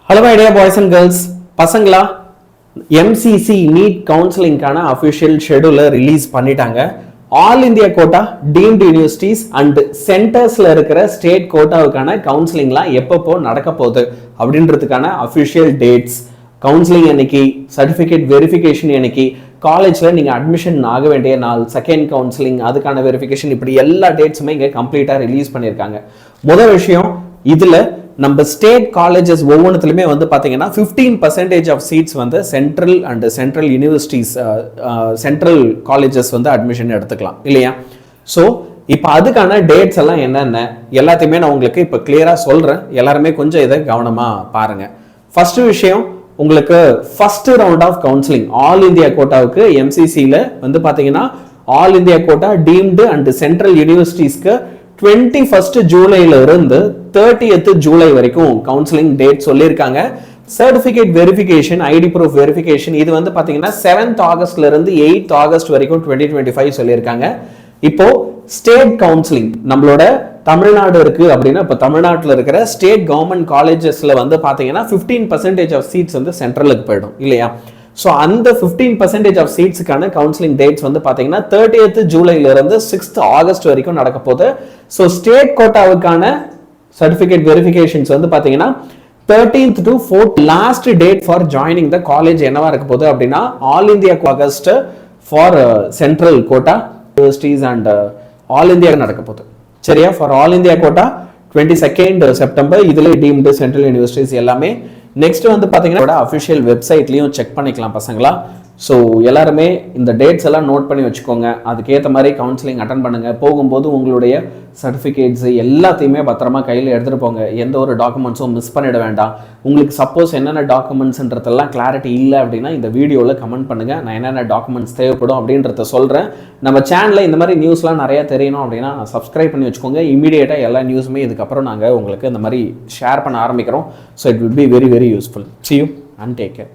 Hello my dear boys and girls. பசங்களா MCC NEET கவுன்சிலிங்கான official ஷெட்யூலை ரிலீஸ் பண்ணிட்டாங்க. All India quota deemed universities and சென்டர்ஸ்ல இருக்கிற ஸ்டேட் கோட்டாவுக்கான கவுன்சிலிங்லாம் எப்பப்போ நடக்க போகுது அப்படின்றதுக்கான அஃபிஷியல் டேட்ஸ், கவுன்சிலிங் அன்னைக்கு, சர்டிஃபிகேட் வெரிஃபிகேஷன் அன்னைக்கு, காலேஜில் நீங்கள் அட்மிஷன் ஆக வேண்டிய நாள், செகண்ட் கவுன்சிலிங், அதுக்கான வெரிஃபிகேஷன், இப்படி எல்லா டேட்ஸுமே இங்கே கம்ப்ளீட்டாக ரிலீஸ் பண்ணியிருக்காங்க. முதல் விஷயம், இதில் நம்ம ஸ்டேட் காலேஜஸ் ஒவ்வொன்றுத்துலையுமே வந்து பார்த்தீங்கன்னா 15% ஆஃப் சீட்ஸ் வந்து central and central universities, central colleges வந்து அட்மிஷன் எடுத்துக்கலாம் இல்லையா? ஸோ இப்போ அதுக்கான டேட்ஸ் எல்லாம் என்னென்ன எல்லாத்தையுமே நான் உங்களுக்கு இப்போ கிளியராக சொல்கிறேன். எல்லாருமே கொஞ்சம் இதை கவனமாக பாருங்கள். ஃபர்ஸ்ட் விஷயம், உங்களுக்கு first round of counselling all India கோட்டாவுக்கு எம்சிசியில் வந்து பார்த்தீங்கன்னா all India quota deemed and central யூனிவர்சிட்டிஸ்க்கு 21 ஜூலைல இருந்து 30th ஜூலை வரைக்கும் கவுன்சிலிங் டேட் சொல்லியிருக்காங்க. Certificate verification, ID proof verification, இது வந்து பார்த்தீங்கன்னா 7th ஆகஸ்ட்ல இருந்து 8th ஆகஸ்ட் வரைக்கும் 2025 சொல்லியிருக்காங்க. இப்போ ஸ்டேட் கவுன்சிலிங் நம்மளோட தமிழ்நாடு இருக்கு அப்படின்னா இப்போ தமிழ்நாட்டில் இருக்கிற ஸ்டேட் கவர்மெண்ட் காலேஜஸ்ல வந்து பார்த்தீங்கன்னா 15% ஆஃப் சீட்ஸ் வந்து சென்ட்ரலுக்கு போயிடும் இல்லையா? ஸோ அந்த 15% ஆஃப் சீட்ஸுக்கான கவுன்சிலிங் டேட்ஸ் வந்து பார்த்தீங்கன்னா 30th ஜூலைல இருந்து 6th ஆகஸ்ட் வரைக்கும் நடக்க போகுது. ஸோ ஸ்டேட் கோட்டாவுக்கான சர்டிஃபிகேட் வெரிஃபிகேஷன்ஸ் வந்து பார்த்தீங்கன்னா 13th to 4th last date for joining the college என்னவா இருக்க போகுது அப்படின்னா all India August for central quota universities and all India நடக்க போகுது சரியா? For all India quota 22nd September, இதுல டீம்டு சென்ட்ரல் யூனிவர்சிட்டிஸ் எல்லாமே. நெக்ஸ்ட் வந்து பார்த்தீங்கன்னா அஃபிஷியல் வெப்சைட்லையும் செக் பண்ணிக்கலாம் பசங்களா. ஸோ எல்லாருமே இந்த டேட்ஸ் எல்லாம் நோட் பண்ணி வச்சுக்கோங்க. அதுக்கேற்ற மாதிரி கவுன்சிலிங் அட்டன் பண்ணுங்க. போகும்போது உங்களுடைய சர்டிஃபிகேட்ஸ் எல்லாத்தையுமே பத்திரமா கையில் எடுத்துகிட்டு போங்க. எந்த ஒரு டாக்குமெண்ட்ஸும் மிஸ் பண்ணிட வேண்டாம். உங்களுக்கு சப்போஸ் என்னென்ன டாக்குமெண்ட்ஸ்ன்றதெல்லாம் கிளாரிட்டி இல்லை அப்படின்னா இந்த வீடியோவில் கமெண்ட் பண்ணுங்கள். நான் என்னென்ன டாக்குமெண்ட்ஸ் தேவைப்படும் அப்படின்றத சொல்கிறேன். நம்ம சேனலில் இந்த மாதிரி நியூஸ்லாம் நிறையா தெரியணும் அப்படின்னா சப்ஸ்கிரைப் பண்ணி வச்சுக்கோங்க. இமீடியட்டாக எல்லா நியூஸுமே இதுக்கப்புறம் நாங்கள் உங்களுக்கு இந்த மாதிரி ஷேர் பண்ண ஆரம்பிக்கிறோம். So it will be very very useful. See you and take care.